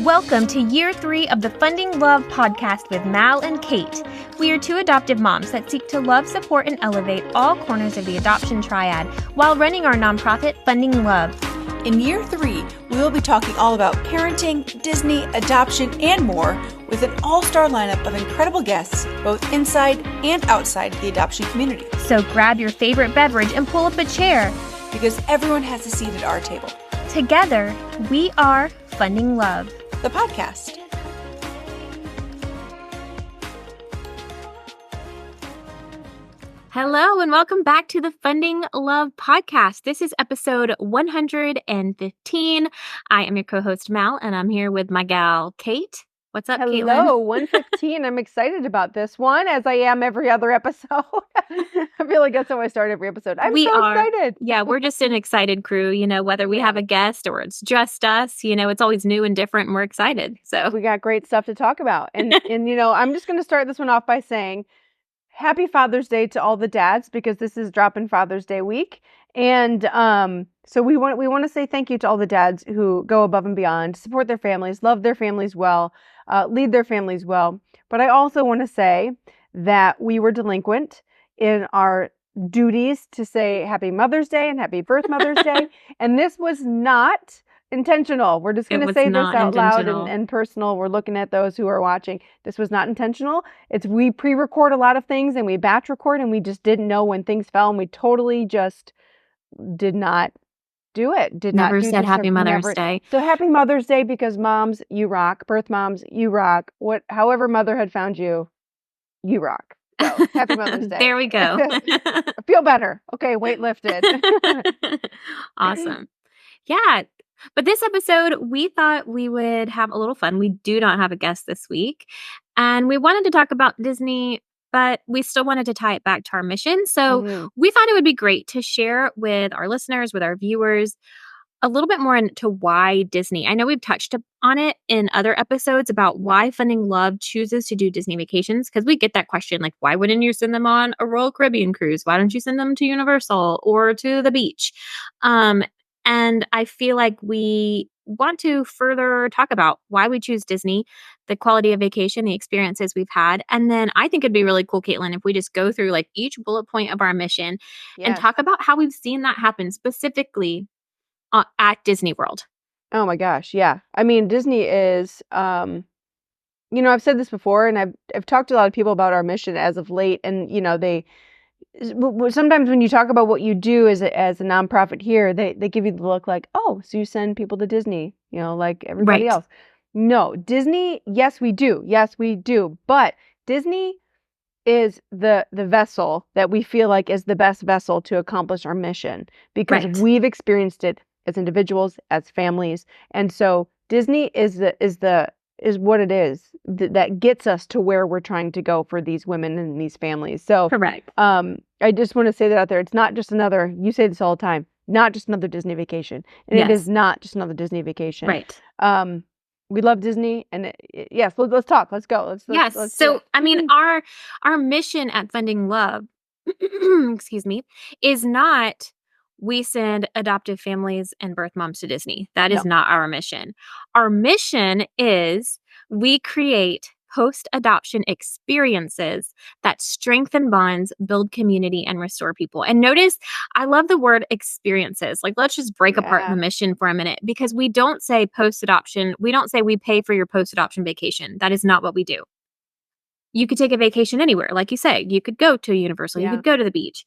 Welcome to year 3 of the Funding Love podcast with Mal and Kate. We are two adoptive moms that seek to love, support, and elevate all corners of the adoption triad while running our nonprofit Funding Love. In year 3, we will be talking all about parenting, Disney, adoption, and more with an all-star lineup of incredible guests, both inside and outside the adoption community. So grab your favorite beverage and pull up a chair, because everyone has a seat at our table. Together, we are Funding Love, the podcast. Hello and welcome back to the Funding Love podcast. This is episode 115. I am your co-host Mal, and I'm here with my gal Kate. What's up, Caitlin? Hello, 115. I'm excited about this one, as I am every other episode. I feel like that's how I start every episode. I'm excited. Yeah, we're just an excited crew, whether we have a guest or it's just us, it's always new and different and we're excited. So we got great stuff to talk about. And I'm just going to start this one off by saying Happy Father's Day to all the dads, because this is dropping Father's Day week. And so we want to say thank you to all the dads who go above and beyond, support their families, love their families well, lead their families well. But I also want to say that we were delinquent in our duties to say Happy Mother's Day and Happy Birth Mother's Day. And this was not intentional. We're just going to say this out loud and personal. We're looking at those who are watching. This was not intentional. We pre-record a lot of things and we batch record, and we just didn't know when things fell, and we totally just did not do it. Never said Happy Mother's Day. So Happy Mother's Day, because moms, you rock. Birth moms, you rock. However mother had found you, you rock. So Happy Mother's Day. There we go. Feel better. Okay, weight lifted. Awesome. Yeah. But this episode, we thought we would have a little fun. We do not have a guest this week. And we wanted to talk about Disney, but we still wanted to tie it back to our mission. So we thought it would be great to share with our listeners, with our viewers, a little bit more into why Disney. I know we've touched on it in other episodes about why Funding Love chooses to do Disney vacations, because we get that question, like, why wouldn't you send them on a Royal Caribbean cruise? Why don't you send them to Universal or to the beach? And I feel like we want to further talk about why we choose Disney, the quality of vacation, the experiences we've had. And then I think it'd be really cool, Caitlin, if we just go through like each bullet point of our mission and talk about how we've seen that happen specifically at Disney World. Oh my gosh. Yeah. I mean, Disney is, I've said this before, and I've talked to a lot of people about our mission as of late. And, sometimes when you talk about what you do as a nonprofit here, they give you the look like, oh, so you send people to Disney, like everybody else. No, Disney, yes, we do. Yes, we do. But Disney is the vessel that we feel like is the best vessel to accomplish our mission, because we've experienced it as individuals, as families. And so Disney is what it is that gets us to where we're trying to go for these women and these families. So correct. I just want to say that out there. It's not just another, you say this all the time, not just another Disney vacation. And it is not just another Disney vacation. Right. We love Disney, and yes, let's talk. Let's go. Let's so, I mean, our mission at Funding Love, excuse me, is not we send adoptive families and birth moms to Disney. That is not our mission. Our mission is we create post-adoption experiences that strengthen bonds, build community, and restore people. And notice, I love the word experiences. Like, let's just break apart the mission for a minute, because we don't say post-adoption. We don't say we pay for your post-adoption vacation. That is not what we do. You could take a vacation anywhere. Like you say, you could go to Universal, you could go to the beach,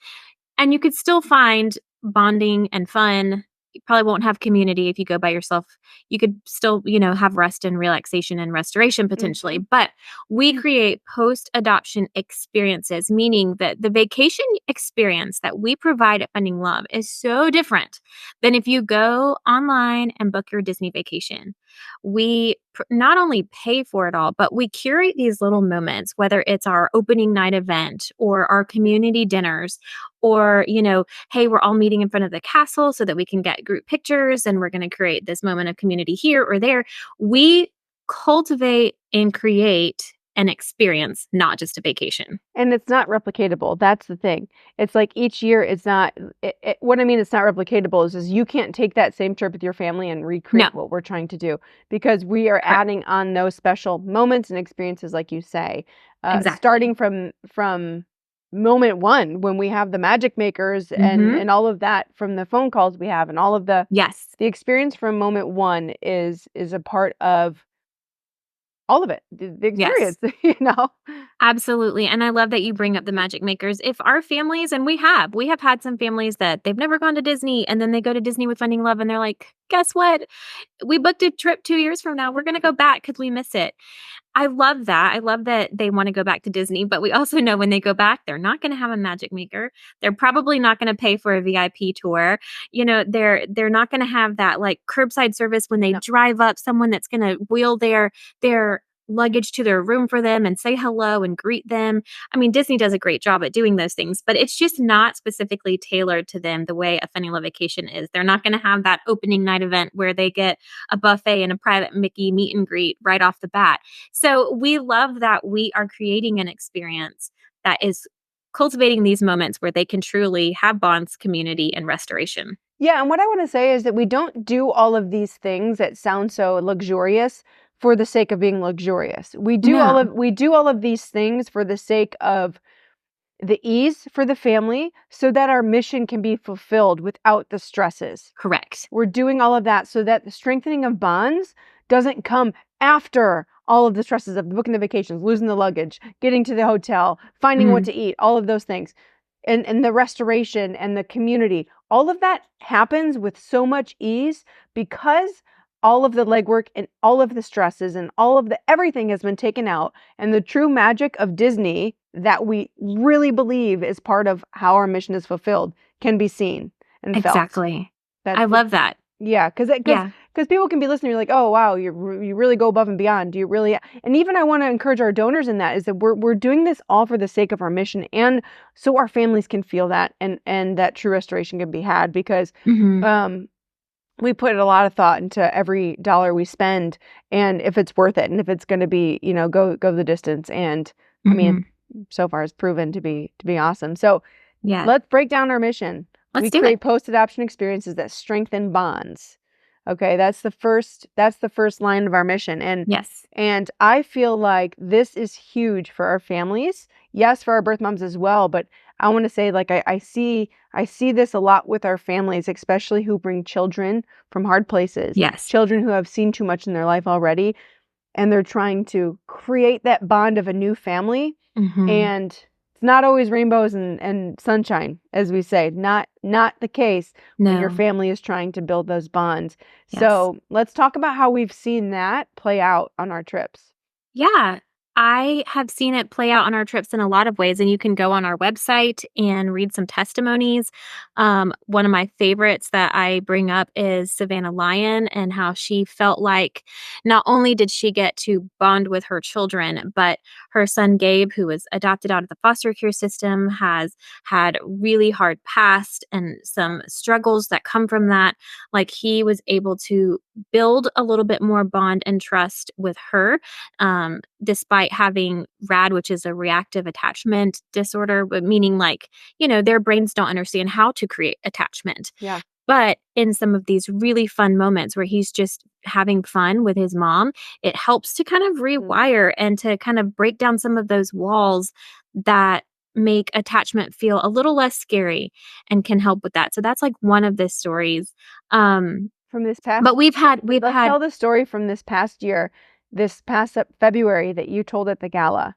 and you could still find bonding and fun. You probably won't have community if you go by yourself. You could still, have rest and relaxation and restoration potentially. But we create post-adoption experiences, meaning that the vacation experience that we provide at Funding Love is so different than if you go online and book your Disney vacation. We not only pay for it all, but we curate these little moments, whether it's our opening night event or our community dinners, or, hey, we're all meeting in front of the castle so that we can get group pictures, and we're going to create this moment of community here or there. We cultivate and create an experience, not just a vacation. And it's not replicatable. That's the thing. It's like each year it's not, what I mean it's not replicatable is you can't take that same trip with your family and No, recreate what we're trying to do because we are correct. adding on those special moments and experiences, like you say, Exactly. starting from moment one when we have the magic makers and all of that from the phone calls we have and all of the Yes. experience from moment one is a part of all of it, the Yes. experience, you know? Absolutely. And I love that you bring up the magic makers. If our families, and we have had some families that they've never gone to Disney and then they go to Disney with Finding Love and they're like, guess what? We booked a trip 2 years from now. We're going to go back because we miss it. I love that. I love that they want to go back to Disney, but we also know when they go back, they're not going to have a magic maker. They're probably not going to pay for a VIP tour. You know, they're not going to have that like curbside service when they No. drive up, someone that's going to wheel their luggage to their room for them and say hello and greet them. I mean, Disney does a great job at doing those things, but it's just not specifically tailored to them the way a Finding Love vacation is. They're not going to have that opening night event where they get a buffet and a private Mickey meet and greet right off the bat. So we love that we are creating an experience that is cultivating these moments where they can truly have bonds, community, and restoration. Yeah, and what I want to say is that we don't do all of these things that sound so luxurious for the sake of being luxurious. We do No, all of these things for the sake of the ease for the family so that our mission can be fulfilled without the stresses. correct. We're doing all of that so that the strengthening of bonds doesn't come after all of the stresses of booking the vacations, losing the luggage, getting to the hotel, finding what Mhm. to eat, all of those things. And the restoration and the community, all of that happens with so much ease because all of the legwork and all of the stresses and all of the everything has been taken out. And the true magic of Disney that we really believe is part of how our mission is fulfilled can be seen and felt. Exactly. That's I love that. yeah, Yeah. because people can be listening, you're like, oh wow, you really go above and beyond. Do you really? And even I want to encourage our donors in that is that we're doing this all for the sake of our mission and so our families can feel that and that true restoration can be had because Mhm. we put a lot of thought into every dollar we spend and if it's worth it and if it's going to be go the distance and I mean Mhm. so far it's proven to be awesome. So Yeah. let's break down our mission. Let's We do it. create post-adoption experiences that strengthen bonds. Okay, that's the first line of our mission. Yes. And I feel like this is huge for our families. Yes, for our birth moms as well, but I want to say like I see this a lot with our families, especially who bring children from hard places, Yes. children who have seen too much in their life already, and they're trying to create that bond of a new family. Mhm. And it's not always rainbows and sunshine, as we say. Not the case when your No. family is trying to build those bonds. Yes. So let's talk about how we've seen that play out on our trips. Yeah, I have seen it play out on our trips in a lot of ways, and you can go on our website and read some testimonies. One of my favorites that I bring up is Savannah Lyon and how she felt like not only did she get to bond with her children, but her son Gabe, who was adopted out of the foster care system, has had really hard past and some struggles that come from that. Like he was able to build a little bit more bond and trust with her despite having RAD, which is a reactive attachment disorder, but meaning like, their brains don't understand how to create attachment. Yeah. But in some of these really fun moments where he's just having fun with his mom, it helps to kind of rewire and to kind of break down some of those walls that make attachment feel a little less scary and can help with that. So that's like one of the stories. From this past But we've let's had tell the story from this past year, this past February that you told at the gala.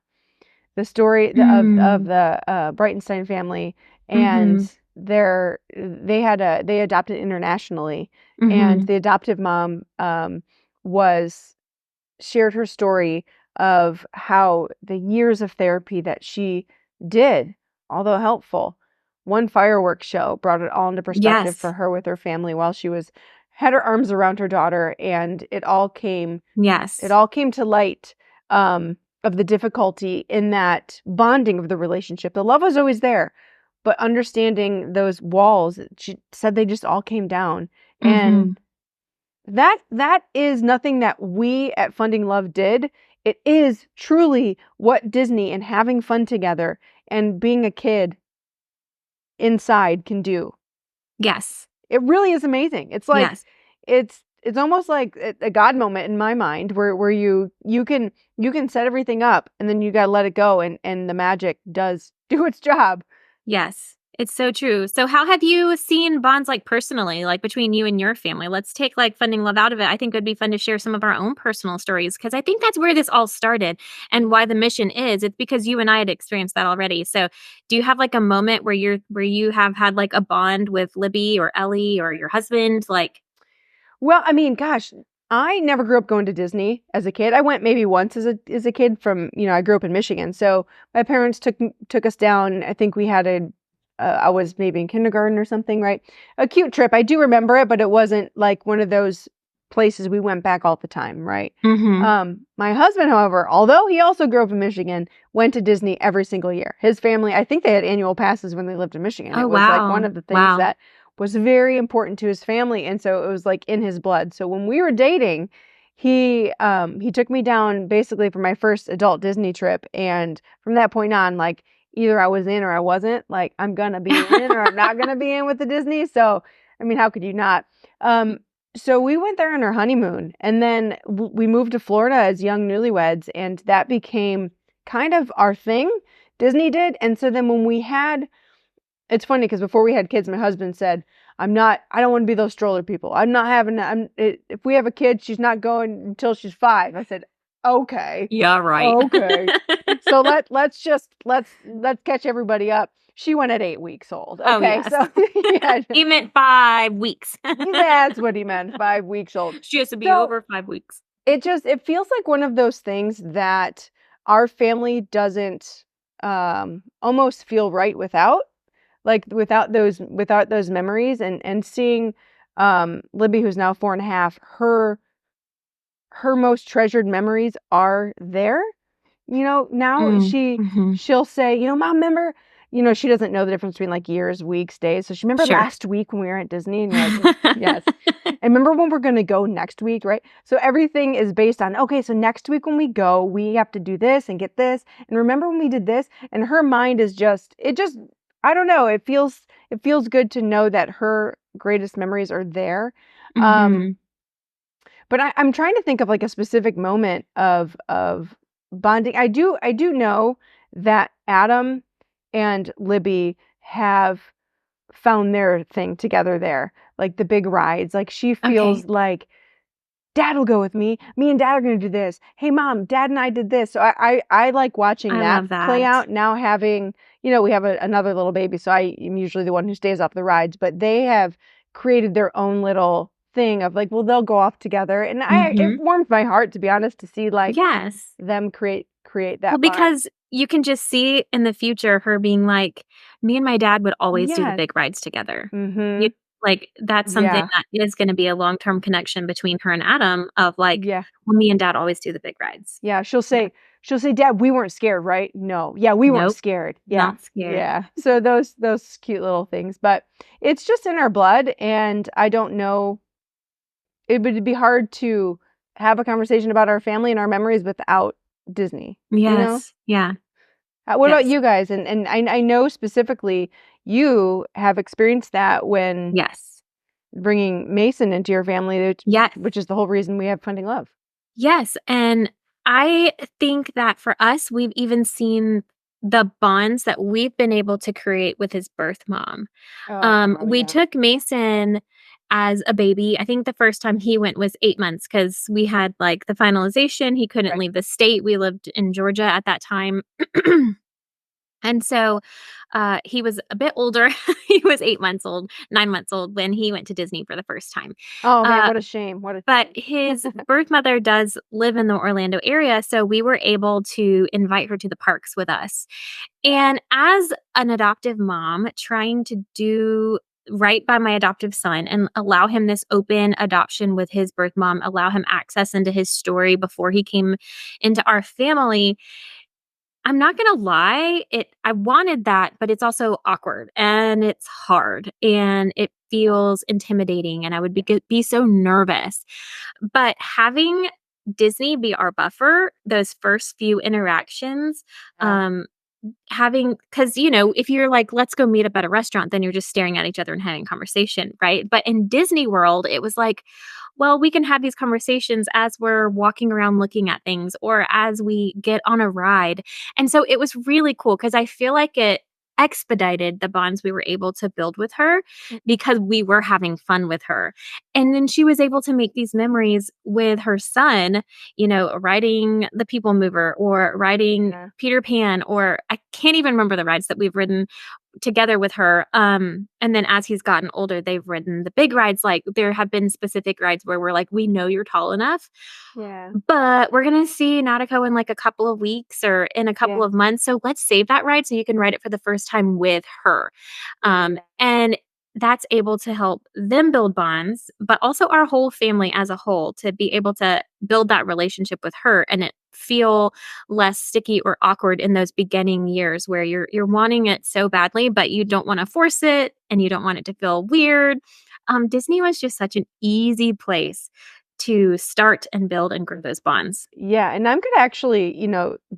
The story of mm, the Breitenstein family and mhm, they adopted internationally and mhm. the adoptive mom was shared her story of how the years of therapy that she did, although helpful, one fireworks show brought it all into perspective for Yes. her with her family while she was had her arms around her daughter and it Yes. all came to light of the difficulty in that bonding of the relationship. The love was always there, but understanding those walls, she said they just all came down. And Mhm. that is nothing that we at Funding Love did. it is truly what Disney and having fun together and being a kid inside can do. Yes. It really is amazing. It's like Yes. it's almost like a God moment in my mind where you can set everything up and then you gotta let it go and the magic does do its job. Yes. It's so true. So how have you seen bonds like personally, like between you and your family? Let's take like Funding Love out of it. I think it would be fun to share some of our own personal stories because I think that's where this all started and why the mission is. It's because you and I had experienced that already. So do you have like a moment where you have had like a bond with Libby or Ellie or your husband? Like, Well, I mean, gosh, I never grew up going to Disney as a kid. I went maybe once as a kid from, I grew up in Michigan. So my parents took us down. I think we had I was maybe in kindergarten or something, right? A cute trip. I do remember it, but it wasn't like one of those places we went back all the time, right? mm-hmm. My husband, however, although he also grew up in Michigan, went to Disney every single year. His family, I think they had annual passes when they lived in Michigan. Oh, It was like one wow. of the things Wow. that was very important to his family, and so it was like in his blood. So when we were dating, he took me down basically for my first adult Disney trip, and from that point on, like either I was in or I wasn't. Like I'm gonna be in or I'm not gonna be in with the Disney. So I mean, how could you not? Um, so we went there on our honeymoon, and then we moved to Florida as young newlyweds, and that became kind of our thing. Disney did, and so then when we had it's funny because before we had kids, my husband said, I don't want to be those stroller people. I'm not having, if we have a kid, she's not going until she's 5. I said, okay, Yeah, right. okay. So let's catch everybody up. She went at 8 weeks old. Oh, Okay. yes. So yeah, He meant 5 weeks. that's what he meant. 5 weeks old. She has to be So over 5 weeks. it feels like one of those things that our family doesn't, almost feel right without. Like without those memories and seeing Libby, who's now 4.5, her most treasured memories are there. Now Mm, mhm. she'll say, Mom, remember, she doesn't know the difference between like years, weeks, days. So she remember Sure. last week when we were at Disney, and you're like, yes. And remember when we're gonna go next week, right? So everything is based on, okay, so next week when we go, we have to do this and get this. And remember when we did this? And her mind is just I don't know, it feels good to know that her greatest memories are there. Um, Mhm. but I'm trying to think of like a specific moment of bonding. I do know that Adam and Libby have found their thing together there, like the big rides. Like she feels Okay. like Dad will go with me. Me and Dad are gonna do this. Hey Mom, Dad and I did this. So I like watching I that love play that. out. Now having, we have another little baby, so I am usually the one who stays off the rides, but they have created their own little thing of like, well, they'll go off together. And it Mhm. warmed my heart, to be honest, to see like Yes. them create Well, that bond. because you can just see in the future her being like, "Me and my dad would always do the Yes. big rides together." You Mm-hmm. like, that's something Yeah. that is gonna be a long-term connection between her and Adam of, like, Yeah. "Well, me and dad always do the big rides." Yeah. She'll Yeah. say, she'll say, Dad, we weren't scared, right? No. Yeah, we weren't Nope, scared. Yeah. not scared. Yeah. So those cute little things. But it's just in our blood, and I don't know, it would be hard to have a conversation about our family and our memories without Disney, you know? Yes. Yeah. What about Yes. you guys? And I know specifically you have experienced that when Yes. bringing Mason into your family, Yes. which is the whole reason we have Funding Love. Yes, and I think that for us, we've even seen the bonds that we've been able to create with his birth mom. Oh We yeah. took Mason as a baby. I think the first time he went was 8 months because we had, like, the finalization. He couldn't Right. leave the state. We lived in Georgia at that time. And so, he was a bit older. He was 8 months old, 9 months old when he went to Disney for the first time. Oh man, Uh, what a shame. What a but shame. his birth mother does live in the Orlando area, so we were able to invite her to the parks with us. And as an adoptive mom, trying to do right by my adoptive son and allow him this open adoption with his birth mom, allow him access into his story before he came into our family, I'm not gonna lie, I wanted that, but it's also awkward and it's hard and it feels intimidating and I would be so nervous. But having Disney be our buffer, those first few interactions, Yeah. having, because if you're like, let's go meet up at a restaurant, then you're just staring at each other and having conversation, right? But in Disney World, it was like, well, we can have these conversations as we're walking around looking at things or as we get on a ride. And so it was really cool because I feel like it expedited the bonds we were able to build with her because we were having fun with her. And then she was able to make these memories with her son, riding the People Mover or riding Yeah. Peter Pan, or I can't even remember the rides that we've ridden together with her. And then as he's gotten older, they've ridden the big rides. Like there have been specific rides where we're like, we know you're tall enough, Yeah. but we're going to see Nautico in like a couple of weeks or in a couple Yeah. of months. So let's save that ride so you can ride it for the first time with her. And that's able to help them build bonds, but also our whole family as a whole to be able to build that relationship with her and it feel less sticky or awkward in those beginning years where you're wanting it so badly, but you don't want to force it and you don't want it to feel weird. Disney was just such an easy place to start and build and grow those bonds. Yeah, and I'm gonna actually,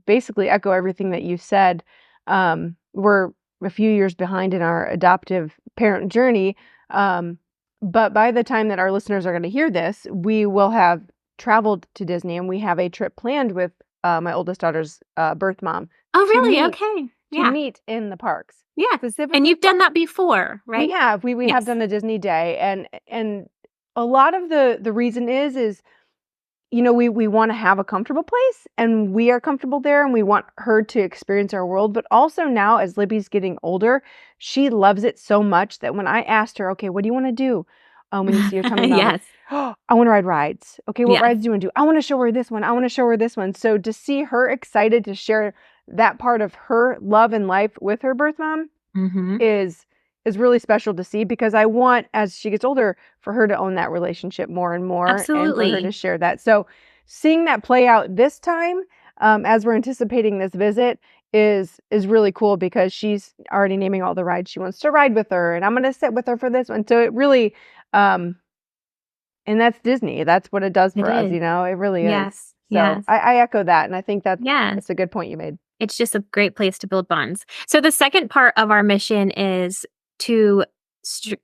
basically echo everything that you said. We're a few years behind in our adoptive parent journey, but by the time that our listeners are going to hear this, we will have traveled to Disney, and we have a trip planned with my oldest daughter's birth mom Oh, to really? meet Okay. to Yeah. meet in the parks. Yeah. And Specifically, you've done that before, we right? have we have Yes. done a Disney day, and a lot of the reason is we want to have a comfortable place and we are comfortable there and we want her to experience our world. But also now, as Libby's getting older, she loves it so much that when I asked her, okay, what do you want to do when you see her tummy mom? Yes. Oh, I want to ride rides. Okay, what Yes. rides do you want to do? I want to show her this one. I want to show her this one. So to see her excited to share that part of her love and life with her birth mom Mm-hmm. is really special to see because I want, as she gets older, for her to own that relationship more and more and for her to Absolutely. share that. So seeing that play out this time, as we're anticipating this visit, is really cool because she's already naming all the rides she wants to ride with her, and I'm going to sit with her for this one. So it really, and that's Disney. That's what it does It for us, is. It really is. Yes. So Yes. I echo that, and I think Yes. that's a good point you made. It's just a great place to build bonds. So the second part of our mission is to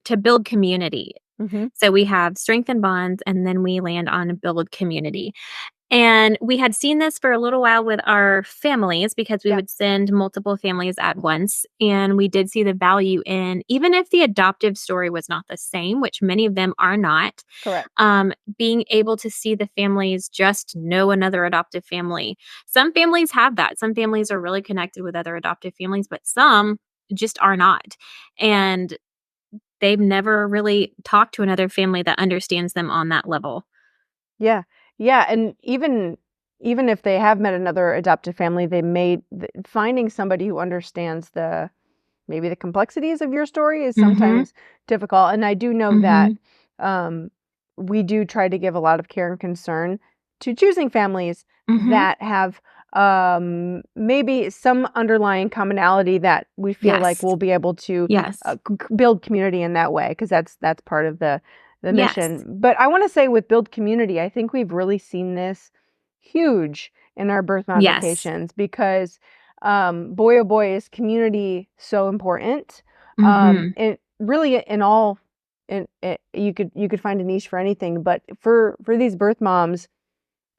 to build community. Mm-hmm. So we have strengthen bonds and then we land on build community. And we had seen this for a little while with our families because we Yeah. would send multiple families at once. And we did see the value in, even if the adoptive story was not the same, which many of them are not, Correct. being able to see the families just know another adoptive family. Some families have that. Some families are really connected with other adoptive families, but some just are not. And they've never really talked to another family that understands them on that level. Yeah. Yeah, and even if they have met another adoptive family, finding somebody who understands maybe the complexities of your story is Mhm. sometimes difficult. And I do know that Mhm. um, we do try to give a lot of care and concern to choosing families Mhm. that have maybe some underlying commonality that we feel like Yes. we'll be able to Yes. build community in that way because that's part of the Yes. mission. But I want to say with build community, I think we've really seen this huge in our birth Yes. modifications because boy oh boy is community so important. Mhm. And really in all you could find a niche for anything, but for these birth moms,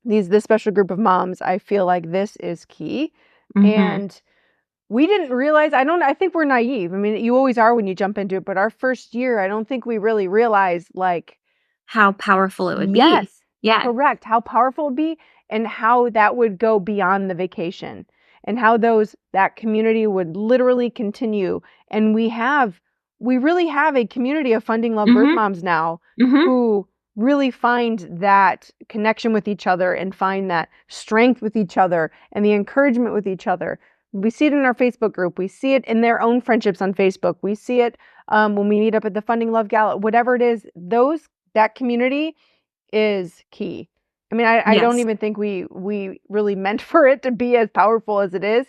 this special group of moms, I feel like this is key. Mhm. And we didn't realize, I think we're naive. I mean, you always are when you jump into it, but our first year, I don't think we really realized like, How powerful it would be. yes, Yeah. correct, how powerful it'd be and how that would go beyond the vacation and how that community would literally continue. And we really have a community of funding love birth Mhm. moms now Mhm. who really find that connection with each other and find that strength with each other and the encouragement with each other. We see it in our Facebook group. We see it in their own friendships on Facebook. We see it when we meet up at the Funding Love Gala. Whatever it is, that community is key. I mean, I don't Yes. even think we really meant for it to be as powerful as it is,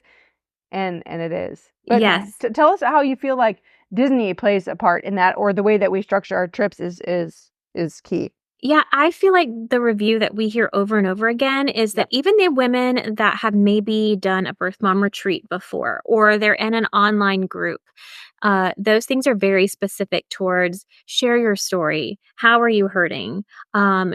and it is. But Yes. tell us how you feel like Disney plays a part in that, or the way that we structure our trips is key. Yeah, I feel like the review that we hear over and over again is that Yep. even the women that have maybe done a birth mom retreat before, or they're in an online group, those things are very specific towards share your story. How are you hurting?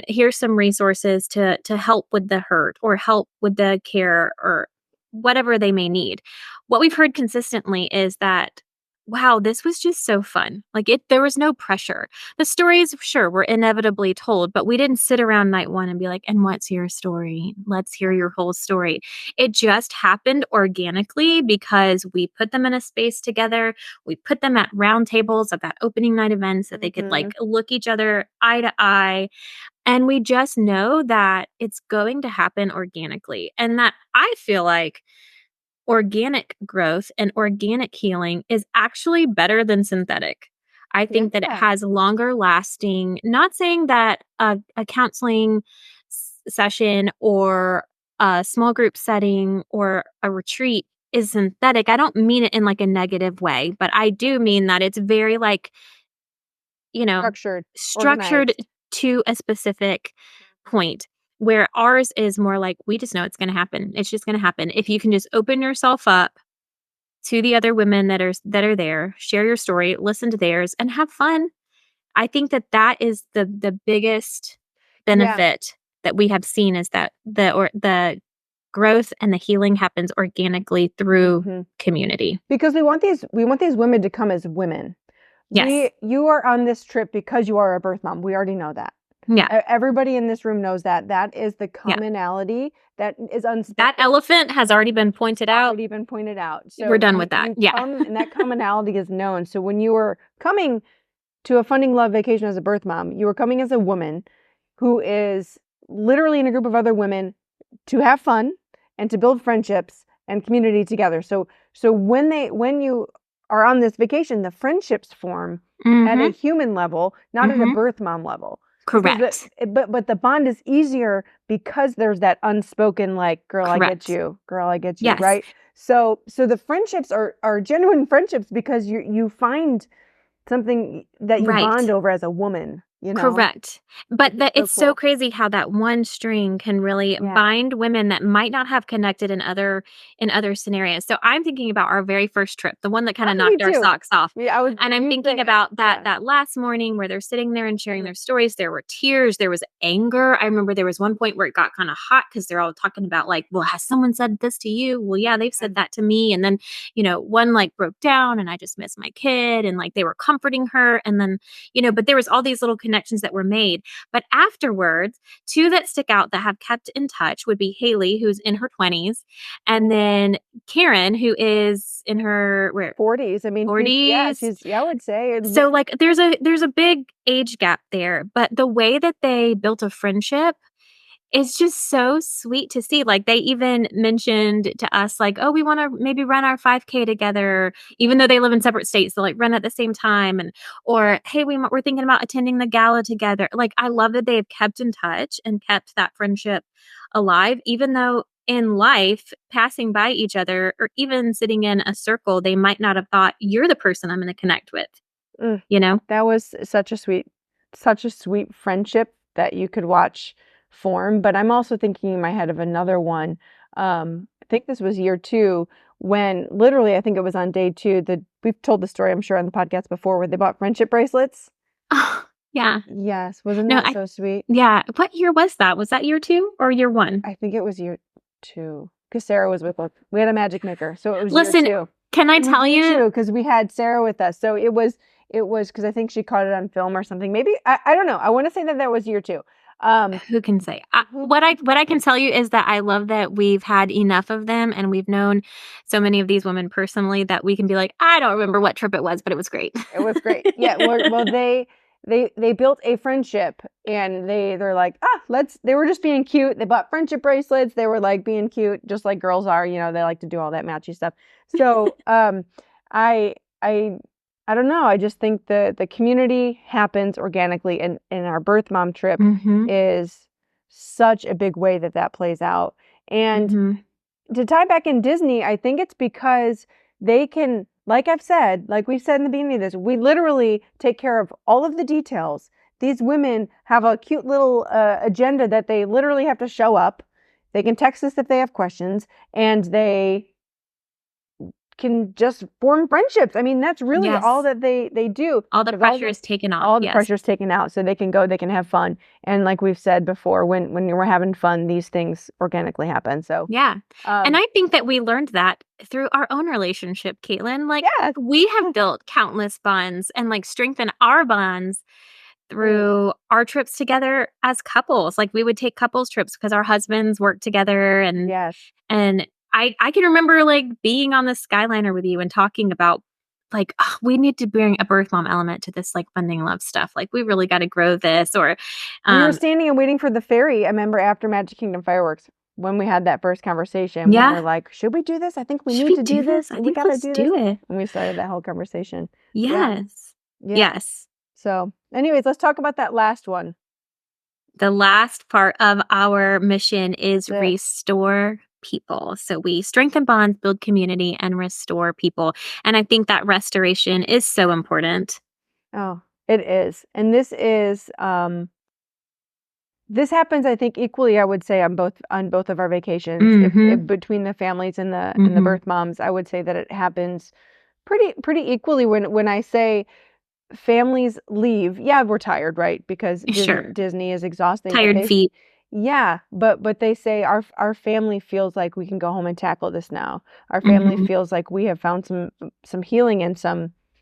Here's some resources to help with the hurt or help with the care or whatever they may need. What we've heard consistently is that, wow, this was just so fun. Like there was no pressure. The stories, sure, were inevitably told, but we didn't sit around night one and be like, and what's your story? Let's hear your whole story. It just happened organically because we put them in a space together. We put them at round tables at that opening night events that they could like look each other eye to eye. And we just know that it's going to happen organically. And that I feel like organic growth and organic healing is actually better than synthetic. I think that it Yeah. has longer lasting, not saying that a counseling session or a small group setting or a retreat is synthetic. I don't mean it in like a negative way, but I do mean that it's very like, Structured, structured organized. to a specific point, where ours is more like we just know it's going to happen. It's just going to happen. If you can just open yourself up to the other women that are there, share your story, listen to theirs, and have fun. I think that is the biggest Yeah. benefit that we have seen is that the growth and the healing happens organically through Mhm. community. Because we want these women to come as women. Yes. You are on this trip because you are a birth mom. We already know that. Yeah. Everybody in this room knows that. That is the Yeah. commonality that is That unspoken. elephant has already been pointed out. Already been pointed out. We're So done you with that. you Yeah. come and that commonality is known. So when you are coming to a Funding Love vacation as a birth mom, you are coming as a woman who is literally in a group of other women to have fun and to build friendships and community together. So when you are on this vacation, the friendships form at a Mhm. human level, not at a Mhm. birth mom level. Because Correct. but the bond is easier because there's that unspoken like girl I get Correct. you, girl I get you, Yes. right? So the friendships are genuine friendships because you find something that you Right. bond over as a woman, you know? Correct. But It's that so it's so cool. crazy how that one string can really Yeah. bind women that might not have connected in other scenarios. So I'm thinking about our very first trip, the one that kind of Me knocked our too. socks off. Yeah, I was And I'm you thinking say about that yeah. that last morning where they're sitting there and sharing Mhm. their stories. There were tears, there was anger. I remember there was one point where it got kind of hot because they're all talking about like, well, has someone said this to you? Well, yeah, they've said that to me. And then, one like broke down and I just miss my kid and like they were comforting her. And then, but there was all these little connections that were made. But afterwards, two that stick out that have kept in touch would be Haley, who's in her 20s, and then Karen, who is in her where 40s. I mean, forties. she's I would say So like there's a big age gap there, but the way that they built a friendship it's just so sweet to see. Like, they even mentioned to us, like, "Oh, we wanna maybe run our 5K together," even though they live in separate states, they'll, like, run at the same time, and or, "Hey, we're thinking about attending the gala together." Like, I love that they've kept in touch and kept that friendship alive, even though in life, passing by each other or even sitting in a circle, they might not have thought, "You're the person I'm gonna connect with," mm, you know? that was such a sweet friendship that you could watch form, but I'm also thinking in my head of another one. I think this was year 2 when literally I think it was on day 2 that we've told the story I'm sure on the podcast before where they bought friendship bracelets. Oh, yeah. Yes, wasn't No, that so sweet? yeah. What year was that? Was that year 2 or year 1? I think it was year 2 because Sarah was with us. We had a magic maker, so it was year Listen, 2. can I It was tell year you 2 because we had Sarah with us, so it was because I think she caught it on film or something. Maybe I don't know. I want to say that that was year 2. who can say? Who What I can tell you is that I love that we've had enough of them and we've known so many of these women personally that we can be like, I don't remember what trip it was, but it was great. It was great. Yeah, well, they built a friendship and they're like, let's. They were just being cute. They bought friendship bracelets. They were like being cute, just like girls are. They like to do all that matchy stuff. So, I I I don't know. I just think the community happens organically, and our birth mom trip Mhm. is such a big way that that plays out. And Mhm. to tie back in Disney, I think it's because they can, like we've said in the beginning of this, we literally take care of all of the details. these women have a cute little agenda that they literally have to show up. They can text us if they have questions, and they can just form friendships. I mean, that's really all Yes. that they do. All the 'Cause pressure is taken off. all the Yes. pressure is taken out, so they can go, they can have fun. And like we've said before, when we're having fun, these things organically happen. So, Yeah. And um, I think that we learned that through our own relationship, Caitlin. Like, yeah, we have built countless bonds and like strengthened our bonds through our trips together as couples. Like, we would take couples trips because our husbands worked together, yes. and I can remember like being on the Skyliner with you and talking about like, "Ugh, we need to bring a birth mom element to this like funding love stuff. Like, we really got to grow this." Or We were um standing and waiting for the ferry. I remember after Magic Kingdom fireworks when we had that first conversation when we're yeah, like, should we do this? I think we should need we to do do this. this? I We think got to let's do this. do it. And we started that whole conversation. Yeah. Yes. Yeah. Yes. So, anyways, let's talk about that last one. The last part of our mission is That's it. restore people. So we strengthen bonds, build community, and restore people. And I think that restoration is so important. Oh, it is. And this happens, I think, equally, I would say, on both of our vacations. If Mm-hmm. between the families and the Mm-hmm. birth moms, I would say that it happens pretty equally when I say families leave. Yeah, we're tired, right? Because Sure. Disney is exhausting, but Tired feet. yeah, but they say our family feels like we can go home and tackle this now. Our family Mm-hmm. feels like we have found some healing and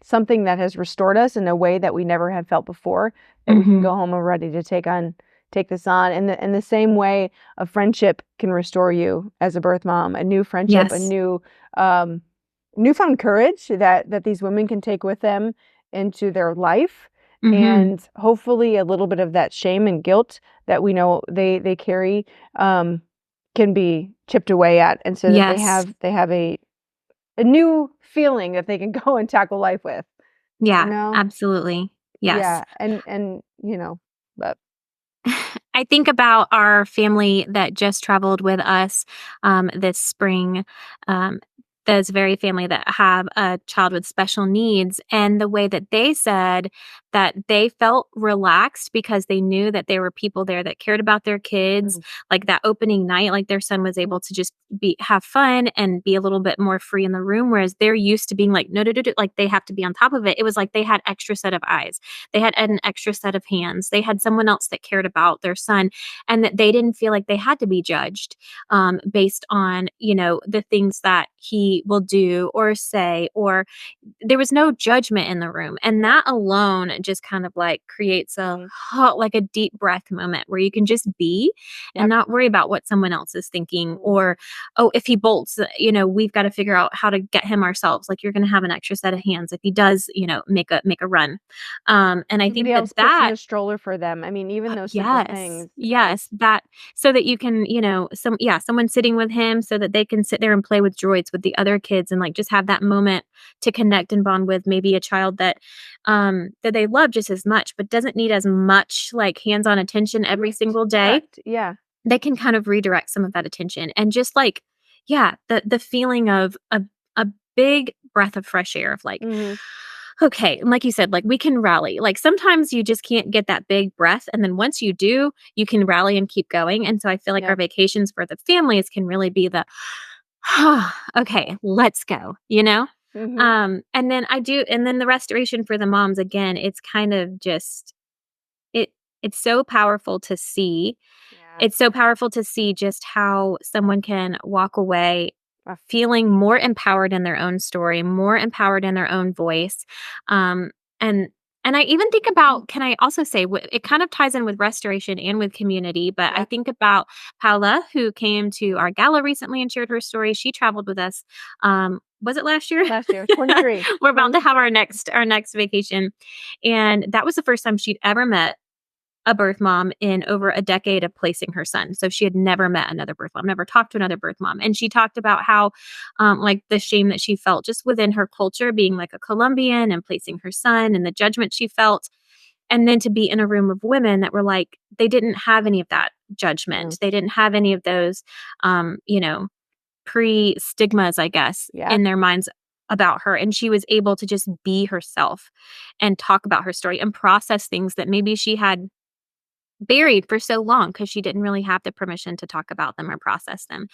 something that has restored us in a way that we never had felt before, that we can Mm-hmm. go home and ready to take this on. And the same way a friendship can restore you as a birth mom, a new friendship, a Yes. new newfound courage that these women can take with them into their life, Mm-hmm. and hopefully a little bit of that shame and guilt that we know they carry can be chipped away at, and so that Yes. they have a new feeling that they can go and tackle life with, you Yeah, know. absolutely. Yes. Yeah, and but I think about our family that just traveled with us this spring. Um, those very family that have a child with special needs, and the way that they said that they felt relaxed because they knew that there were people there that cared about their kids. mm, Like that opening night, like their son was able to just be have fun and be a little bit more free in the room, whereas they're used to being like no, no, no, no, like they have to be on top of it. It was like they had extra set of eyes, they had an extra set of hands, they had someone else that cared about their son, and that they didn't feel like they had to be judged based on the things that he will do or say, or there was no judgment in the room. And that alone just kind of like creates a mhm. like a deep breath moment where you can just be and Yep. not worry about what someone else is thinking, Mm. or oh, if he bolts, we've got to figure out how to get him ourselves. Like, you're going to have an extra set of hands if he does make a run. And I Somebody think that else pushing the stroller for them. I mean, even those simple yes, things. yes, that so that you can, someone sitting with him so that they can sit there and play with droids with the other kids and like just have that moment to connect and bond with maybe a child that they love just as much but doesn't need as much like hands-on attention every single day. Correct. Yeah. They can kind of redirect some of that attention and just like, yeah, the feeling of a big breath of fresh air of like, Hmm. okay, and like you said, like we can rally. Like sometimes you just can't get that big breath, and then once you do, you can rally and keep going. And so I feel like our Yep. vacations for the families can really be the okay, let's go, Hmm. and then the restoration for the moms, again, it's kind of just it it's so powerful to see. Yeah. It's so powerful to see just how someone can walk away feeling more empowered in their own story, more empowered in their own voice. Um, and and I even think about, can I also say, it kind of ties in with restoration and with community, but I Yeah. think about Paula, who came to our gala recently and shared her story. She traveled with us. Was it last year? Last year, 23. We're about to have our next vacation. And that was the first time she'd ever met a birth mom in over a decade of placing her son. So she had never met another birth mom, never talked to another birth mom. And she talked about how, like, the shame that she felt just within her culture, being like a Colombian and placing her son, and the judgment she felt. And then to be in a room of women that were like, they didn't have any of that Mm. judgment. They didn't have any of those, pre stigmas, I guess, Yeah. in their minds about her, and she was able to just be herself and talk about her story and process things that maybe she had buried for so long because she didn't really have the permission to talk about them or process them.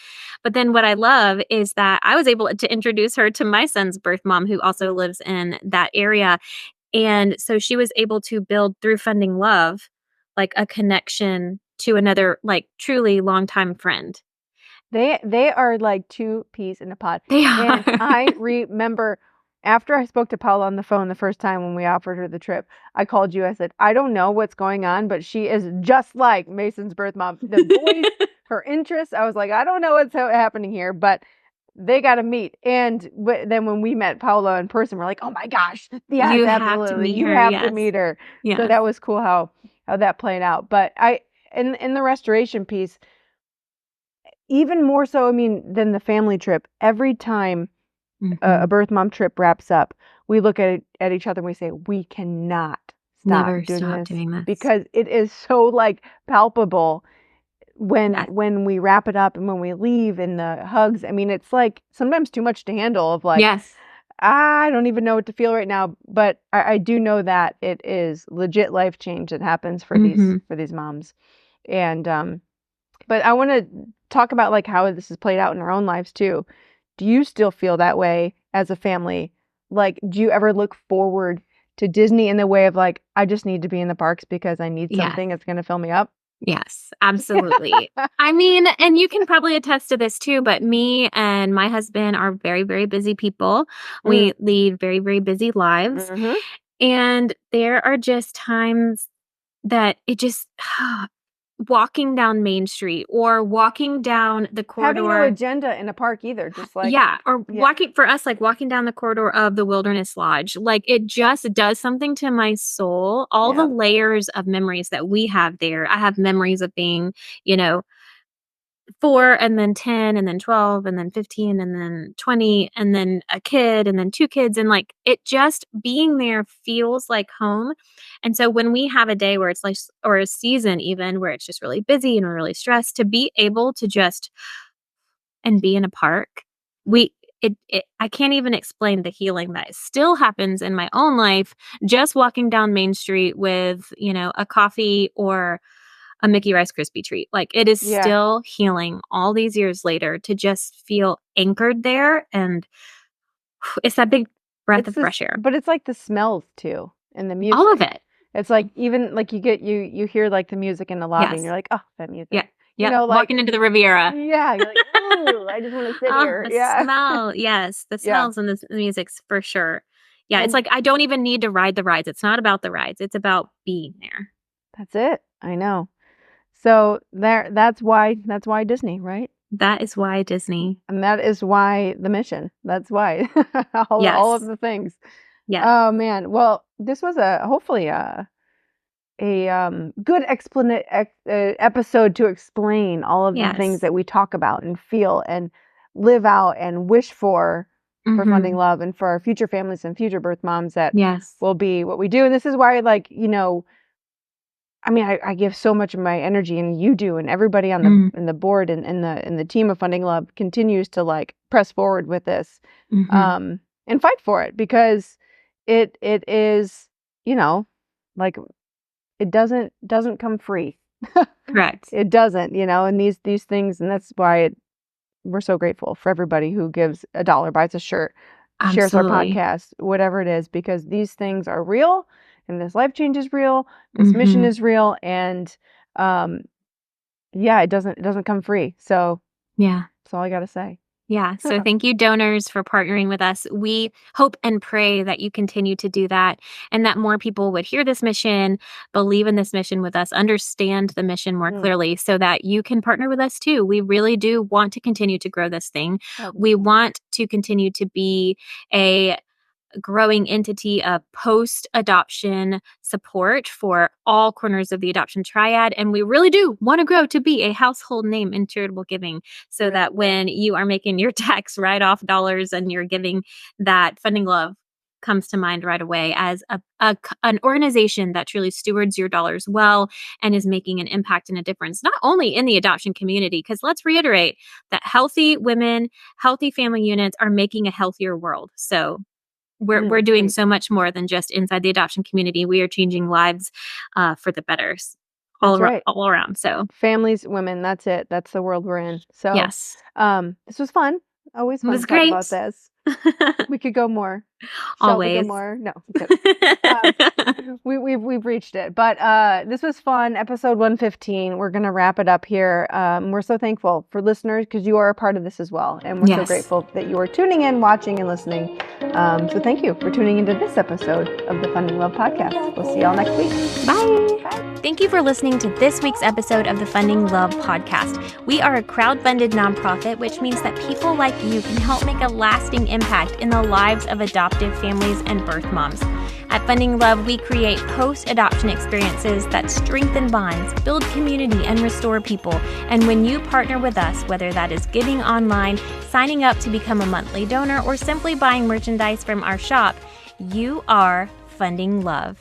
But then what I love is that I was able to introduce her to my son's birth mom, who also lives in that area. And so she was able to build through Funding Love, like a connection to another, like truly longtime friend. They are like two peas in a pod. They And are. I remember after I spoke to Paula on the phone the first time when we offered her the trip, I called you. I said, I don't know what's going on, but she is just like Mason's birth mom. The voice, her interests. I was like, I don't know what's happening here, but they got to meet. And then when we met Paula in person, we're like, oh my gosh, yes, You have to absolutely. meet You her. have to Yes. meet her. So Yes. that was cool how that played out. But in the restoration piece, even more so, I mean, than the family trip, every time a Mhm. birth mom trip wraps up, we look at each other and we say, we cannot stop Never doing stop this doing this. because it is so like palpable Yes. when we wrap it up and when we leave and the hugs. I mean, it's like sometimes too much to handle of like, Yes. I don't even know what to feel right now, but I do know that it is legit life change that happens for Mhm. these moms. And but I want to talk about like how this has played out in our own lives too. Do you still feel that way as a family? Like, do you ever look forward to Disney in the way of like, I just need to be in the parks because I need Yes. something that's going to fill me up? Yes, absolutely. I mean, and you can probably attest to this too, but me and my husband are very, very busy people. We lead very, very busy lives. Mm-hmm. And there are just times that it just walking down Main Street or walking down the Having no corridor. agenda in a park either, just like Yeah, or yeah. walking for us, like walking down the corridor of the Wilderness Lodge, like it just does something to my soul. All the Yeah. layers of memories that we have there. I have memories of being, you know, 4 and then 10 and then 12 and then 15 and then 20 and then a kid and then 2 kids, and like it just being there feels like home. And so when we have a day where it's like, or a season even where it's just really busy and we're really stressed, to be able to just and be in a park, we it I can't even explain the healing that still happens in my own life just walking down Main Street with, a coffee or a Mickey Rice Krispie treat. Like, it is Yeah. still healing all these years later to just feel anchored there, and it's that big breath It's of this, fresh air. but it's like the smells too and the All of music. it. It's like even like you hear like the music in the lobby and Yes. you're like, oh, that music. Yeah. You Yep. know, like Walking into the Riviera. yeah, you're like, ooh, I just want to sit Oh, here. the Yeah. smell. Yes, the Yeah. smells and the music's for sure. Yeah, it's And like I don't even need to ride the rides. It's not about the rides. It's about being there. that's it. I know. So that's why Disney, right? That is why Disney. And that is why the mission. That's why all of Yes. the things. Yes. Oh man. Well, this was hopefully a good episode to explain all of the things Yes. that we talk about and feel and live out and wish for Funding Mhm. Love and for our future families and future birth moms that Yes. will be what we do. And this is why, like, I mean, I give so much of my energy, and you do, and everybody on Mm. the board and in the team of Funding Love continues to like press forward with this, Mhm. and fight for it because it is, like it doesn't come free. Correct. It doesn't, and these things, and that's why we're so grateful for everybody who gives $1, buys a shirt, shares our Absolutely. podcast, whatever it is, because these things are real, and this life change is real, this mission Mhm. is real, and yeah, it doesn't come free. So Yeah. that's all I gotta say. Yeah. So thank you, donors, for partnering with us. We hope and pray that you continue to do that and that more people would hear this mission, believe in this mission with us, understand the mission more Mm. clearly so that you can partner with us too. We really do want to continue to grow this thing. That'd be We cool. want to continue to be a growing entity of post adoption support for all corners of the adoption triad. And we really do want to grow to be a household name in charitable giving so that when you are making your tax write off dollars and you're giving that Funding Love comes to mind right away as an organization that truly stewards your dollars well and is making an impact and a difference, not only in the adoption community, because let's reiterate that healthy women, healthy family units are making a healthier world. So we're doing so much more than just inside the adoption community. We are changing lives for the better all around. So families, women, that's it. That's the world we're in. So yes, this was fun. Always fun to talk about this. We could go more. Shall we go more? No. We've reached it. But this was fun. Episode 115. We're gonna wrap it up here. We're so thankful for listeners because you are a part of this as well, and we're so grateful that you are tuning in, watching, and listening. So thank you for tuning into this episode of the Funding Love Podcast. We'll see y'all next week. Bye. Thank you for listening to this week's episode of the Funding Love Podcast. We are a crowd-funded nonprofit, which means that people like you can help make a lasting impact in the lives of adoptive families and birth moms. At Funding Love, we create post-adoption experiences that strengthen bonds, build community, and restore people. And when you partner with us, whether that is giving online, signing up to become a monthly donor, or simply buying merchandise from our shop, you are funding love.